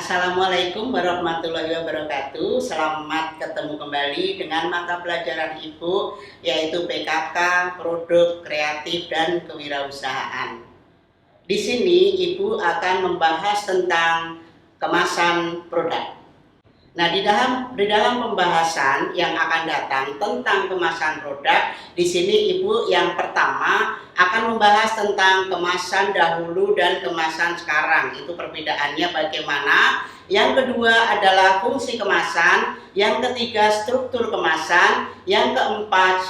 Assalamualaikum warahmatullahi wabarakatuh. Selamat ketemu kembali dengan mata pelajaran Ibu, yaitu PKK, Produk Kreatif dan Kewirausahaan. Di sini Ibu akan membahas tentang kemasan produk. Nah, di dalam pembahasan yang akan datang tentang kemasan produk, di sini Ibu yang pertama akan membahas tentang kemasan dahulu dan kemasan sekarang. Itu perbedaannya bagaimana. Yang kedua adalah fungsi kemasan, yang ketiga struktur kemasan, yang keempat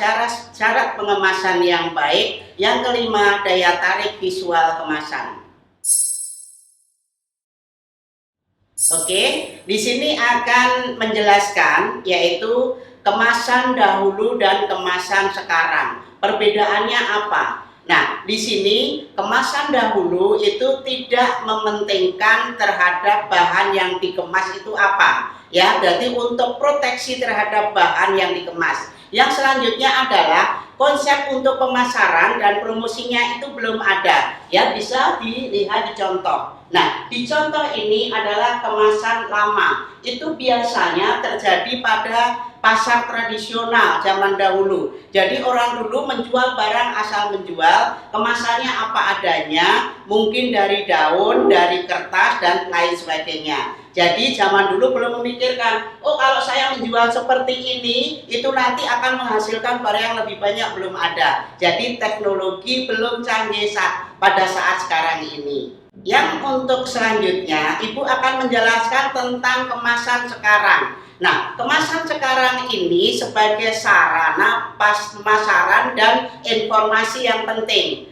syarat pengemasan yang baik, yang kelima daya tarik visual kemasan. Oke, di sini akan menjelaskan yaitu kemasan dahulu dan kemasan sekarang. Perbedaannya apa? Nah, di sini kemasan dahulu itu tidak mementingkan terhadap bahan yang dikemas itu apa. Ya, berarti untuk proteksi terhadap bahan yang dikemas. Yang selanjutnya adalah konsep untuk pemasaran dan promosinya itu belum ada. Ya, bisa dilihat di contoh. Nah, di contoh ini adalah kemasan lama. Itu biasanya terjadi pada pasar tradisional zaman dahulu. Jadi orang dulu menjual barang asal menjual, kemasannya apa adanya, mungkin dari daun, dari kertas dan lain sebagainya. Jadi zaman dulu belum memikirkan, oh kalau saya menjual seperti ini, itu nanti akan menghasilkan barang yang lebih banyak, belum ada. Jadi teknologi belum canggih pada saat sekarang ini. Yang untuk selanjutnya, Ibu akan menjelaskan tentang kemasan sekarang. Nah, kemasan sekarang ini sebagai sarana pemasaran dan informasi yang penting.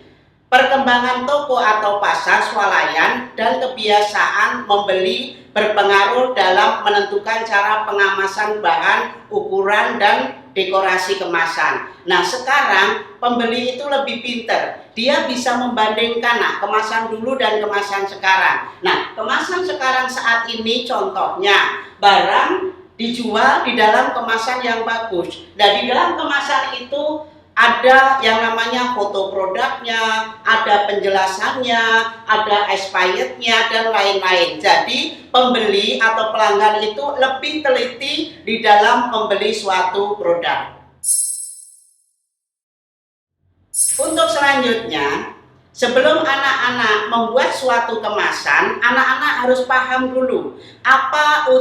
Perkembangan toko atau pasar swalayan dan kebiasaan membeli berpengaruh dalam menentukan cara pengemasan bahan, ukuran, dan dekorasi kemasan. Nah, sekarang pembeli itu lebih pinter. Dia bisa membandingkan kemasan dulu dan kemasan sekarang. Nah, kemasan sekarang saat ini contohnya barang dijual di dalam kemasan yang bagus. Nah, di dalam kemasan itu ada yang namanya foto produknya, ada penjelasannya, ada expirednya dan lain-lain. Jadi pembeli atau pelanggan itu lebih teliti di dalam membeli suatu produk. Untuk selanjutnya, sebelum anak-anak membuat suatu kemasan, anak-anak harus paham dulu apa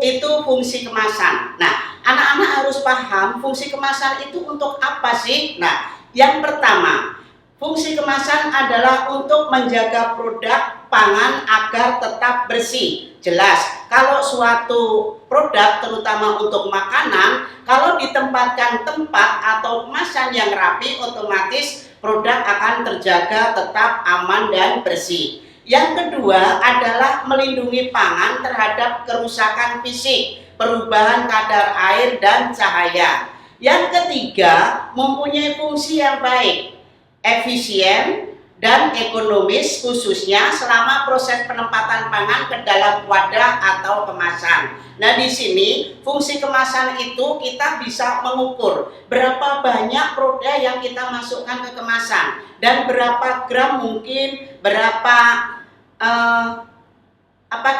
itu fungsi kemasan. Nah, anak-anak harus paham fungsi kemasan itu untuk apa sih? Nah, yang pertama, fungsi kemasan adalah untuk menjaga produk pangan agar tetap bersih. Jelas, kalau suatu produk terutama untuk makanan, kalau ditempatkan tempat atau kemasan yang rapi, otomatis produk akan terjaga tetap aman dan bersih. Yang kedua adalah melindungi pangan terhadap kerusakan fisik, perubahan kadar air dan cahaya. Yang ketiga, mempunyai fungsi yang baik, efisien dan ekonomis, khususnya selama proses penempatan pangan ke dalam wadah atau kemasan. Nah, di sini fungsi kemasan itu kita bisa mengukur berapa banyak produk yang kita masukkan ke kemasan dan berapa gram mungkin, berapa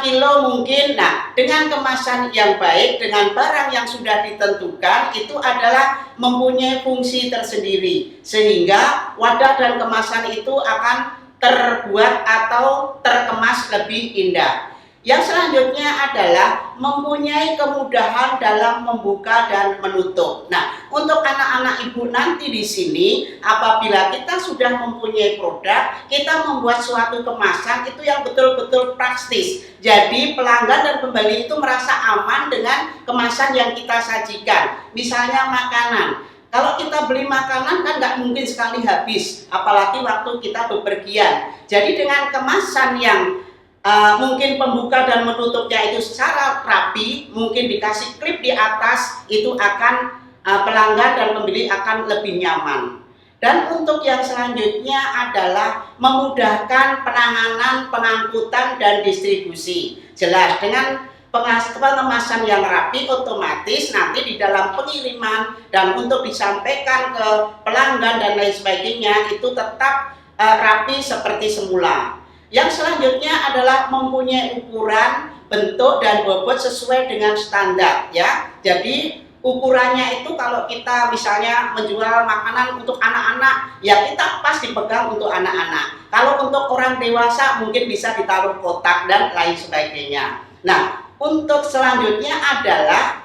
kilo mungkin. Nah, dengan kemasan yang baik, dengan barang yang sudah ditentukan, itu adalah mempunyai fungsi tersendiri, sehingga wadah dan kemasan itu akan terbuat atau terkemas lebih indah. Yang selanjutnya adalah mempunyai kemudahan dalam membuka dan menutup. Nah, untuk anak-anak Ibu nanti di sini, apabila kita sudah mempunyai produk, kita membuat suatu kemasan itu yang betul-betul praktis. Jadi pelanggan dan pembeli itu merasa aman dengan kemasan yang kita sajikan. Misalnya makanan. Kalau kita beli makanan kan nggak mungkin sekali habis, apalagi waktu kita bepergian. Jadi dengan kemasan yang mungkin pembuka dan menutupnya itu secara rapi, mungkin dikasih klip di atas, itu akan pelanggan dan pembeli akan lebih nyaman. Dan untuk yang selanjutnya adalah memudahkan penanganan, pengangkutan, dan distribusi. Jelas, dengan pengemasan yang rapi, otomatis nanti di dalam pengiriman dan untuk disampaikan ke pelanggan dan lain sebagainya itu tetap rapi seperti semula. Yang selanjutnya adalah mempunyai ukuran, bentuk, dan bobot sesuai dengan standar ya. Jadi ukurannya itu kalau kita misalnya menjual makanan untuk anak-anak, ya kita pas dipegang untuk anak-anak. Kalau untuk orang dewasa mungkin bisa ditaruh kotak dan lain sebagainya. Nah, untuk selanjutnya adalah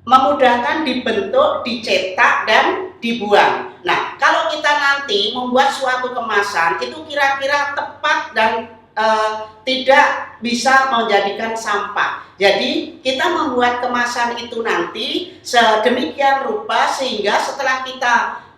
memudahkan dibentuk, dicetak, dan dibuang. Nah, kalau kita nanti membuat suatu kemasan itu kira-kira tepat dan tidak bisa menjadikan sampah. Jadi kita membuat kemasan itu nanti sedemikian rupa sehingga setelah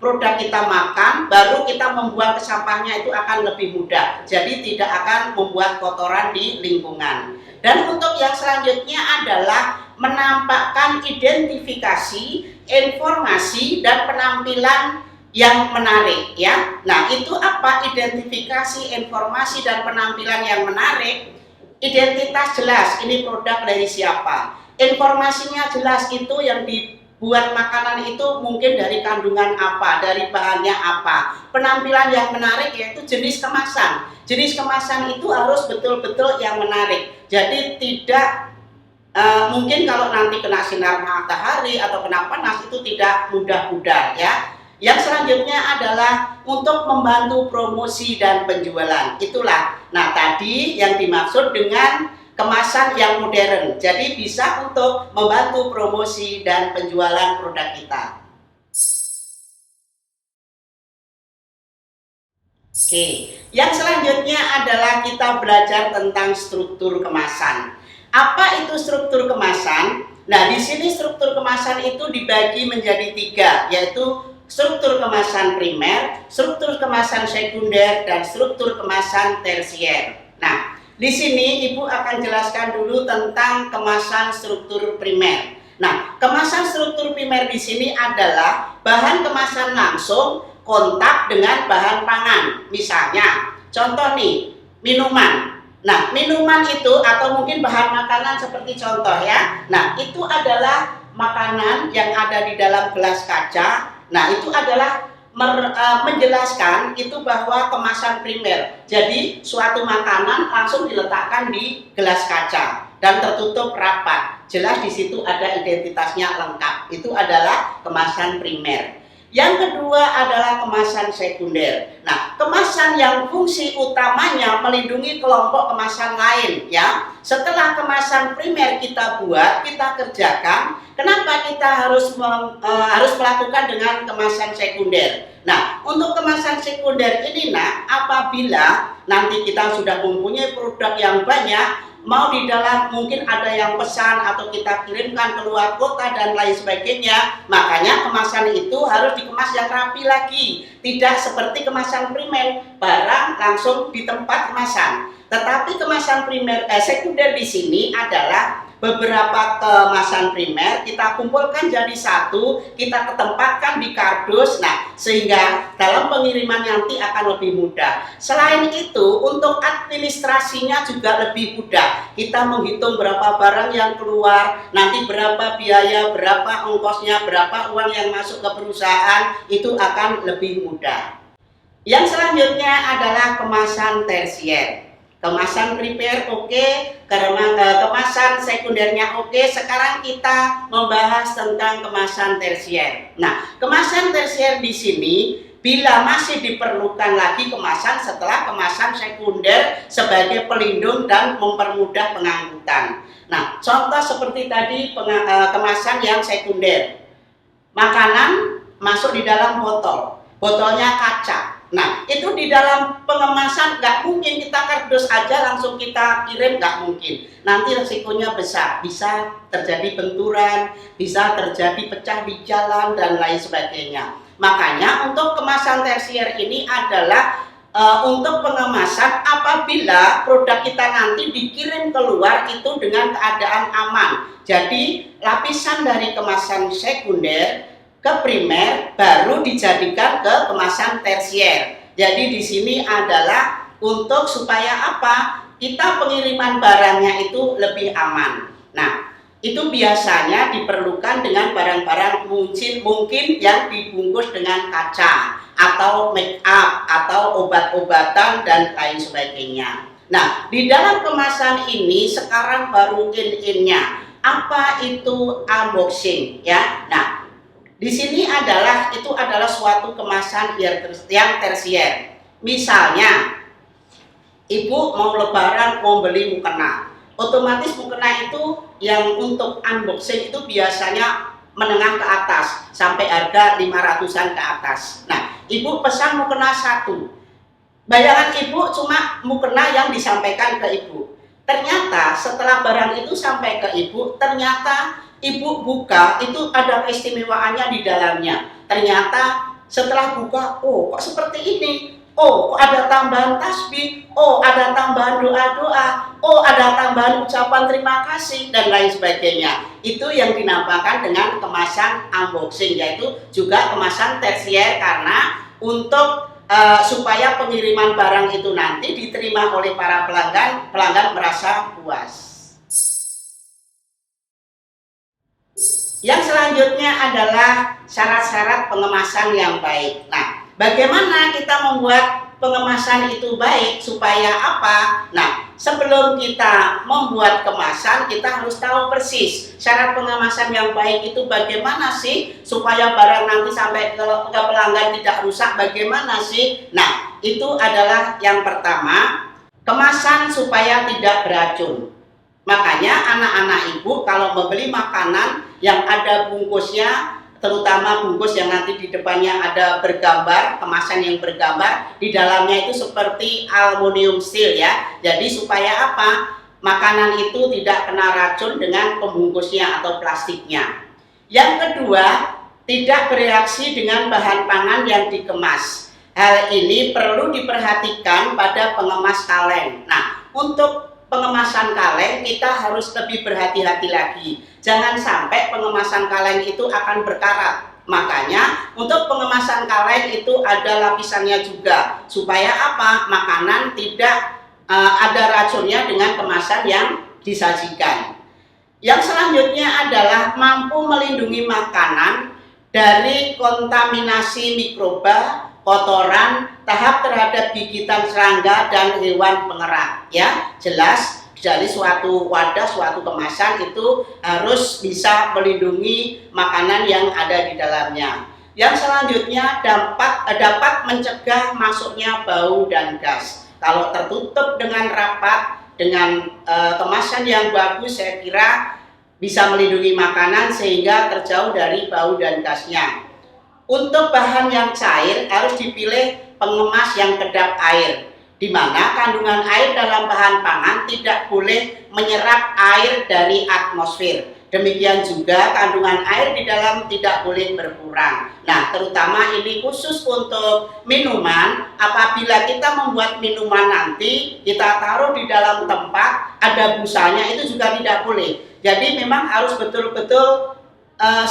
produk kita makan, baru kita membuang ke sampahnya itu akan lebih mudah. Jadi tidak akan membuat kotoran di lingkungan. Dan untuk yang selanjutnya adalah menampakkan identifikasi, informasi, dan penampilan yang menarik ya. Nah, itu apa? Identifikasi, informasi, dan penampilan yang menarik. Identitas jelas, ini produk dari siapa. Informasinya jelas, itu yang dibuat makanan itu mungkin dari kandungan apa, dari bahannya apa. Penampilan yang menarik yaitu jenis kemasan. Jenis kemasan itu harus betul-betul yang menarik. Jadi tidak mungkin kalau nanti kena sinar matahari atau kena panas itu tidak mudah pudar ya. Yang selanjutnya adalah untuk membantu promosi dan penjualan. Itulah, nah tadi yang dimaksud dengan kemasan yang modern. Jadi bisa untuk membantu promosi dan penjualan produk kita. Oke, yang selanjutnya adalah kita belajar tentang struktur kemasan. Apa itu struktur kemasan? Nah, di sini struktur kemasan itu dibagi menjadi 3, yaitu struktur kemasan primer, struktur kemasan sekunder, dan struktur kemasan tersier. Nah, di sini Ibu akan jelaskan dulu tentang kemasan struktur primer. Nah, kemasan struktur primer di sini adalah bahan kemasan langsung kontak dengan bahan pangan. Misalnya, contoh nih, minuman. Nah, minuman itu atau mungkin bahan makanan seperti contoh ya. Nah, itu adalah makanan yang ada di dalam gelas kaca. Nah, itu adalah menjelaskan itu bahwa kemasan primer. Jadi, suatu makanan langsung diletakkan di gelas kaca dan tertutup rapat. Jelas di situ ada identitasnya lengkap. Itu adalah kemasan primer. Yang kedua adalah kemasan sekunder. Nah, kemasan yang fungsi utamanya melindungi kelompok kemasan lain ya. Setelah kemasan primer kita buat, kita kerjakan, kenapa kita harus melakukan dengan kemasan sekunder? Nah, untuk kemasan sekunder ini apabila nanti kita sudah mempunyai produk yang banyak, mau di dalam mungkin ada yang pesan atau kita kirimkan ke luar kota dan lain sebagainya, makanya kemasan itu harus dikemas yang rapi lagi. Tidak seperti kemasan primer, barang langsung di tempat kemasan. Tetapi kemasan sekunder di sini adalah beberapa kemasan primer kita kumpulkan jadi satu, kita ketempatkan di kardus. Nah, sehingga dalam pengiriman nanti akan lebih mudah. Selain itu, untuk administrasinya juga lebih mudah. Kita menghitung berapa barang yang keluar, nanti berapa biaya, berapa ongkosnya, berapa uang yang masuk ke perusahaan, itu akan lebih mudah. Yang selanjutnya adalah kemasan tersier. Kemasan primer oke, kemasan sekundernya oke. Sekarang kita membahas tentang kemasan tersier. Nah, kemasan tersier di sini bila masih diperlukan lagi kemasan setelah kemasan sekunder sebagai pelindung dan mempermudah pengangkutan. Nah, contoh seperti tadi kemasan yang sekunder. Makanan masuk di dalam botol, botolnya kaca. Nah, itu di dalam pengemasan nggak mungkin kita kardus aja langsung kita kirim, nggak mungkin. Nanti resikonya besar, bisa terjadi benturan, bisa terjadi pecah di jalan, dan lain sebagainya. Makanya untuk kemasan tersier ini adalah untuk pengemasan apabila produk kita nanti dikirim keluar itu dengan keadaan aman. Jadi lapisan dari kemasan sekunder ke primer baru dijadikan ke kemasan tersier. Jadi di sini adalah untuk supaya apa? Kita pengiriman barangnya itu lebih aman. Nah, itu biasanya diperlukan dengan barang-barang mungkin yang dibungkus dengan kaca atau make up atau obat-obatan dan lain sebagainya. Nah, di dalam kemasan ini sekarang baru in-innya. Apa itu unboxing ya? Nah, di sini itu adalah suatu kemasan yang tersier. Misalnya, ibu mau lebaran mau beli mukena. Otomatis mukena itu yang untuk unboxing itu biasanya menengah ke atas sampai harga 500-an ke atas. Nah, ibu pesan mukena satu. Bayangan ibu cuma mukena yang disampaikan ke ibu. Ternyata setelah barang itu sampai ke ibu, ternyata ibu buka itu ada keistimewaannya di dalamnya. Ternyata setelah buka, oh kok seperti ini? Oh, kok ada tambahan tasbih? Oh, ada tambahan doa-doa? Oh, ada tambahan ucapan terima kasih dan lain sebagainya. Itu yang dinamakan dengan kemasan unboxing, yaitu juga kemasan tersier karena untuk supaya pengiriman barang itu nanti diterima oleh para pelanggan merasa puas. Yang selanjutnya adalah syarat-syarat pengemasan yang baik. Nah, bagaimana kita membuat pengemasan itu baik supaya apa? Nah, sebelum kita membuat kemasan, kita harus tahu persis syarat pengemasan yang baik itu bagaimana sih supaya barang nanti sampai ke pelanggan tidak rusak, bagaimana sih? Nah, itu adalah yang pertama, kemasan supaya tidak beracun. Makanya anak-anak ibu kalau membeli makanan yang ada bungkusnya, terutama bungkus yang nanti di depannya ada bergambar, kemasan yang bergambar, di dalamnya itu seperti aluminium steel ya. Jadi supaya apa? Makanan itu tidak kena racun dengan pembungkusnya atau plastiknya. Yang kedua, tidak bereaksi dengan bahan pangan yang dikemas. Hal ini perlu diperhatikan pada pengemas kaleng. Nah, untuk pengemasan kaleng kita harus lebih berhati-hati lagi. Jangan sampai pengemasan kaleng itu akan berkarat. Makanya untuk pengemasan kaleng itu ada lapisannya juga supaya apa? Makanan tidak ada racunnya dengan kemasan yang disajikan. Yang selanjutnya adalah mampu melindungi makanan dari kontaminasi mikroba, kotoran, tahap terhadap gigitan serangga dan hewan pengerat ya. Jelas dari suatu wadah, suatu kemasan itu harus bisa melindungi makanan yang ada di dalamnya. Yang selanjutnya dapat mencegah masuknya bau dan gas. Kalau tertutup dengan rapat dengan kemasan yang bagus, saya kira bisa melindungi makanan sehingga terjauh dari bau dan gasnya. Untuk bahan yang cair harus dipilih pengemas yang kedap air, di mana kandungan air dalam bahan pangan tidak boleh menyerap air dari atmosfer. Demikian juga kandungan air di dalam tidak boleh berkurang. Nah, terutama ini khusus untuk minuman. Apabila kita membuat minuman nanti, kita taruh di dalam tempat ada busanya, itu juga tidak boleh. Jadi memang harus betul-betul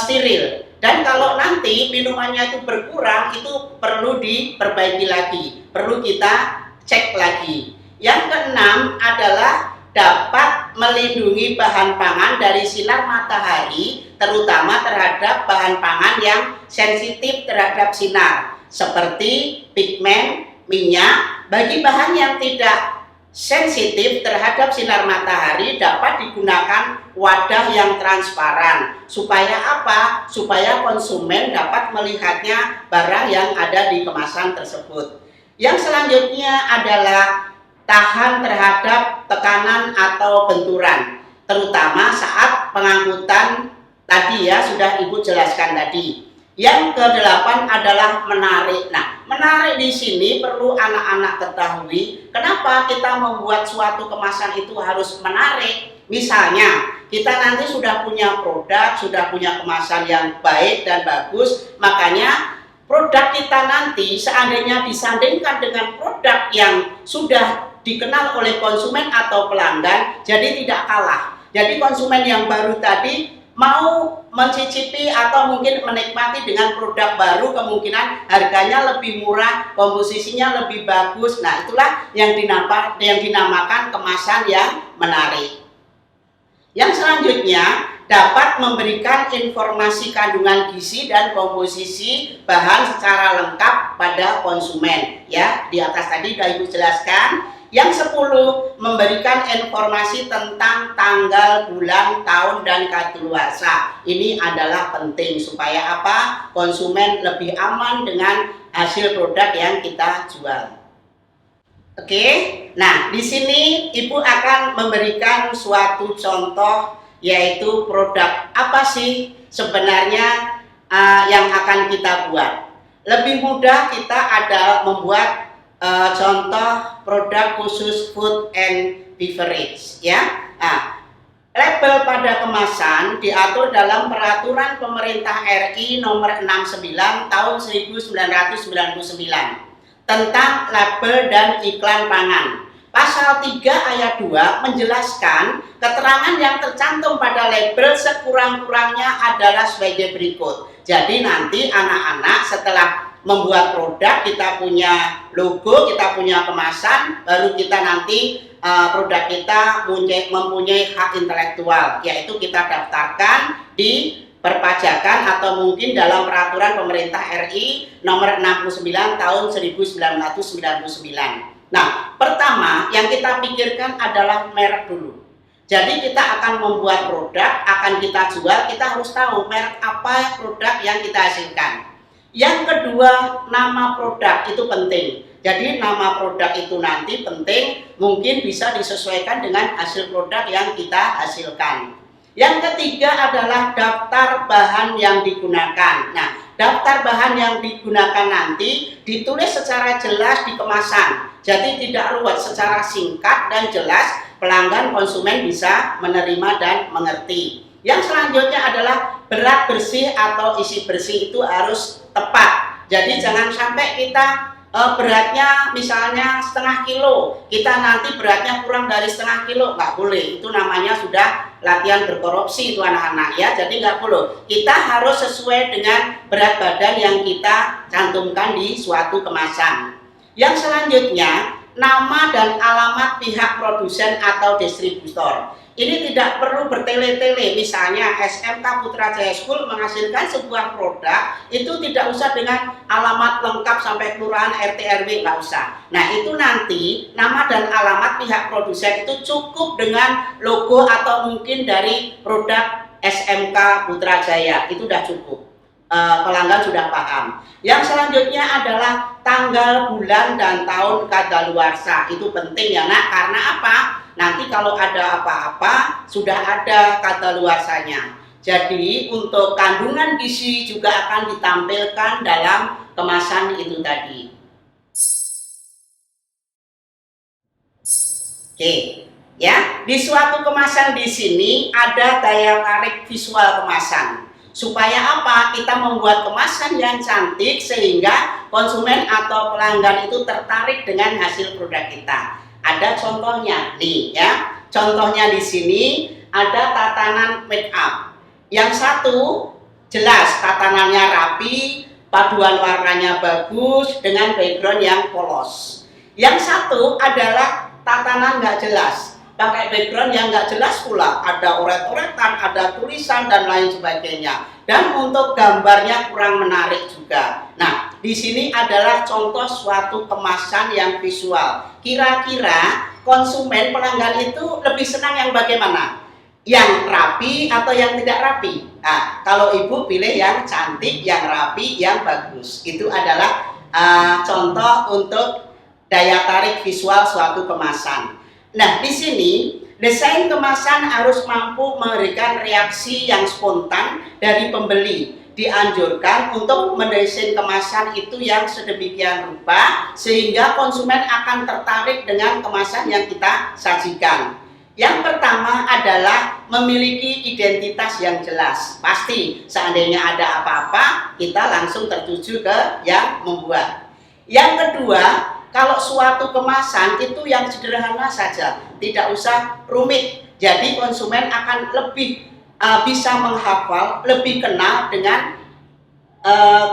steril. Dan kalau nanti minumannya itu berkurang, itu perlu diperbaiki lagi, perlu kita cek lagi. Yang keenam adalah dapat melindungi bahan pangan dari sinar matahari, terutama terhadap bahan pangan yang sensitif terhadap sinar, seperti pigmen, minyak. Bagi bahan yang tidak sensitif terhadap sinar matahari dapat digunakan wadah yang transparan. Supaya apa? Supaya konsumen dapat melihatnya barang yang ada di kemasan tersebut. Yang selanjutnya adalah tahan terhadap tekanan atau benturan, terutama saat pengangkutan tadi ya, sudah Ibu jelaskan tadi. Yang kedelapan adalah menarik. Nah, menarik di sini perlu anak-anak ketahui kenapa kita membuat suatu kemasan itu harus menarik. Misalnya, kita nanti sudah punya produk, sudah punya kemasan yang baik dan bagus, makanya produk kita nanti seandainya disandingkan dengan produk yang sudah dikenal oleh konsumen atau pelanggan, jadi tidak kalah. Jadi konsumen yang baru tadi mau mencicipi atau mungkin menikmati dengan produk baru, kemungkinan harganya lebih murah, komposisinya lebih bagus. Nah, itulah yang dinamakan kemasan yang menarik. Yang selanjutnya dapat memberikan informasi kandungan gizi dan komposisi bahan secara lengkap pada konsumen. Ya, di atas tadi sudah Ibu jelaskan. Yang 10, memberikan informasi tentang tanggal, bulan, tahun, dan kadaluarsa. Ini adalah penting supaya apa? Konsumen lebih aman dengan hasil produk yang kita jual. Oke, nah di sini Ibu akan memberikan suatu contoh, yaitu produk apa sih sebenarnya yang akan kita buat. Lebih mudah kita ada membuat contoh produk khusus food and beverage, ya. Nah, label pada kemasan diatur dalam Peraturan Pemerintah RI Nomor 69 Tahun 1999 tentang label dan iklan pangan. Pasal 3 ayat 2 menjelaskan keterangan yang tercantum pada label sekurang-kurangnya adalah sebagai berikut. Jadi nanti anak-anak setelah membuat produk, kita punya logo, kita punya kemasan, baru kita nanti produk kita mempunyai hak intelektual, yaitu kita daftarkan di perpajakan atau mungkin dalam peraturan pemerintah RI nomor 69 tahun 1999. Nah, pertama yang kita pikirkan adalah merek dulu. Jadi kita akan membuat produk, akan kita jual, kita harus tahu merek apa produk yang kita hasilkan. Yang kedua, nama produk itu penting. Jadi nama produk itu nanti penting, mungkin bisa disesuaikan dengan hasil produk yang kita hasilkan. Yang ketiga adalah daftar bahan yang digunakan. Nah, daftar bahan yang digunakan nanti ditulis secara jelas di kemasan. Jadi tidak ruwet, secara singkat dan jelas pelanggan konsumen bisa menerima dan mengerti. Yang selanjutnya adalah berat bersih atau isi bersih itu harus tepat. Jadi jangan sampai kita beratnya misalnya setengah kilo, kita nanti beratnya kurang dari setengah kilo, nggak boleh. Itu namanya sudah latihan berkorupsi itu anak-anak ya. Jadi nggak boleh. Kita harus sesuai dengan berat badan yang kita cantumkan di suatu kemasan. Yang selanjutnya, nama dan alamat pihak produsen atau distributor. Ini tidak perlu bertele-tele. Misalnya SMK Putrajaya School menghasilkan sebuah produk, itu tidak usah dengan alamat lengkap sampai kelurahan RT RW, nggak usah. Nah itu nanti nama dan alamat pihak produsen itu cukup dengan logo atau mungkin dari produk SMK Putrajaya, itu sudah cukup. Pelanggan sudah paham. Yang selanjutnya adalah tanggal, bulan, dan tahun kadaluarsa. Itu penting ya nak, karena apa? Nanti kalau ada apa-apa sudah ada kadaluarsanya. Jadi untuk kandungan gizi juga akan ditampilkan dalam kemasan itu tadi. Oke, ya. Di suatu kemasan di sini ada daya tarik visual kemasan. Supaya apa? Kita membuat kemasan yang cantik sehingga konsumen atau pelanggan itu tertarik dengan hasil produk kita. Ada contohnya nih ya. Contohnya di sini ada tatanan make up. Yang satu jelas tatanannya rapi, paduan warnanya bagus dengan background yang polos. Yang satu adalah tatanan nggak jelas, pakai background yang nggak jelas pula, ada oret-oretan, ada tulisan dan lain sebagainya. Dan untuk gambarnya kurang menarik juga. Nah, di sini adalah contoh suatu kemasan yang visual. Kira-kira konsumen pelanggan itu lebih senang yang bagaimana? Yang rapi atau yang tidak rapi? Nah, kalau ibu pilih yang cantik, yang rapi, yang bagus. Itu adalah contoh untuk daya tarik visual suatu kemasan. Nah, di sini desain kemasan harus mampu memberikan reaksi yang spontan dari pembeli. Dianjurkan untuk mendesain kemasan itu yang sedemikian rupa sehingga konsumen akan tertarik dengan kemasan yang kita sajikan. Yang pertama adalah memiliki identitas yang jelas. Pasti seandainya ada apa-apa kita langsung tertuju ke yang membuat. Yang kedua, kalau suatu kemasan itu yang sederhana saja, tidak usah rumit. Jadi konsumen akan lebih bisa menghafal, lebih kenal dengan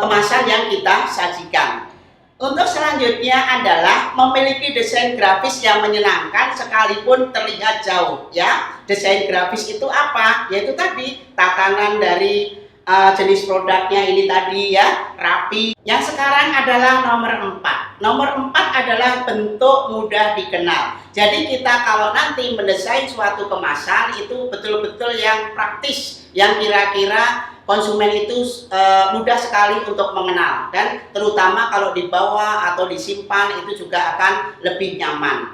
kemasan yang kita sajikan. Untuk selanjutnya adalah memiliki desain grafis yang menyenangkan sekalipun terlihat jauh ya. Desain grafis itu apa? Yaitu tadi tatanan dari jenis produknya ini tadi ya, rapi. Yang sekarang adalah nomor 4. Nomor 4 adalah bentuk mudah dikenal. Jadi kita kalau nanti mendesain suatu kemasan itu betul-betul yang praktis, yang kira-kira konsumen itu mudah sekali untuk mengenal, dan terutama kalau dibawa atau disimpan itu juga akan lebih nyaman.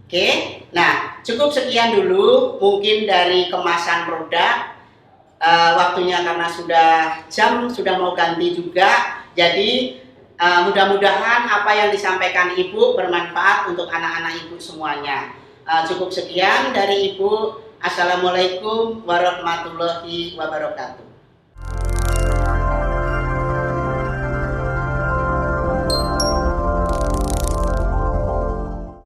Oke, nah cukup sekian dulu mungkin dari kemasan produk. Waktunya karena sudah mau ganti juga, jadi mudah-mudahan apa yang disampaikan Ibu bermanfaat untuk anak-anak Ibu semuanya. Cukup sekian dari Ibu. Assalamualaikum warahmatullahi wabarakatuh.